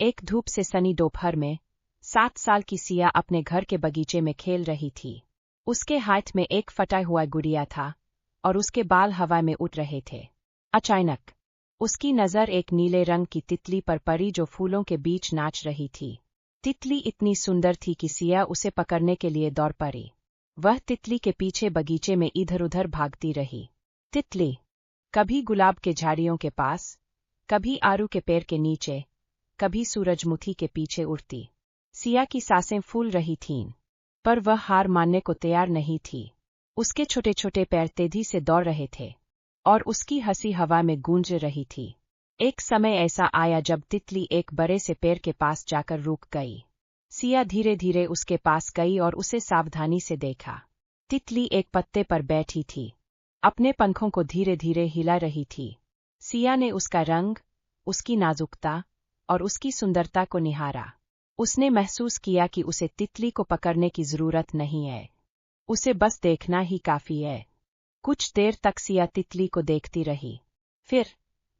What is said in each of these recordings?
एक धूप से सनी दोपहर में 7 साल की सिया अपने घर के बगीचे में खेल रही थी। उसके हाथ में एक फटा हुआ गुड़िया था और उसके बाल हवा में उड़ रहे थे। अचानक उसकी नजर एक नीले रंग की तितली पर पड़ी जो फूलों के बीच नाच रही थी। तितली इतनी सुंदर थी कि सिया उसे पकड़ने के लिए दौड़ पड़ी। वह तितली के पीछे बगीचे में इधर उधर भागती रही। तितली कभी गुलाब के झाड़ियों के पास, कभी आरू के पेड़ के नीचे, कभी सूरजमुखी के पीछे उड़ती। सिया की सांसें फूल रही थीं, पर वह हार मानने को तैयार नहीं थी। उसके छोटे छोटे पैर तेजी से दौड़ रहे थे और उसकी हंसी हवा में गूंज रही थी। एक समय ऐसा आया जब तितली एक बड़े से पेड़ के पास जाकर रुक गई। सिया धीरे धीरे उसके पास गई और उसे सावधानी से देखा। तितली एक पत्ते पर बैठी थी, अपने पंखों को धीरे धीरे हिला रही थी। सिया ने उसका रंग, उसकी नाजुकता और उसकी सुंदरता को निहारा। उसने महसूस किया कि उसे तितली को पकड़ने की जरूरत नहीं है, उसे बस देखना ही काफी है। कुछ देर तक सिया तितली को देखती रही। फिर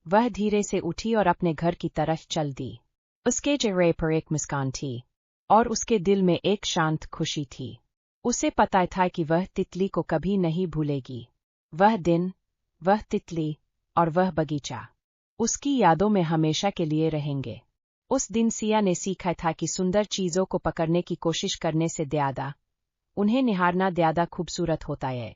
वह धीरे से उठी और अपने घर की तरफ चल दी। उसके चेहरे पर एक मुस्कान थी और उसके दिल में एक शांत खुशी थी। उसे पता था कि वह तितली को कभी नहीं भूलेगी। वह दिन, वह तितली और वह बगीचा उसकी यादों में हमेशा के लिए रहेंगे। उस दिन सिया ने सीखा था कि सुंदर चीजों को पकड़ने की कोशिश करने से ज्यादा उन्हें निहारना ज्यादा खूबसूरत होता है।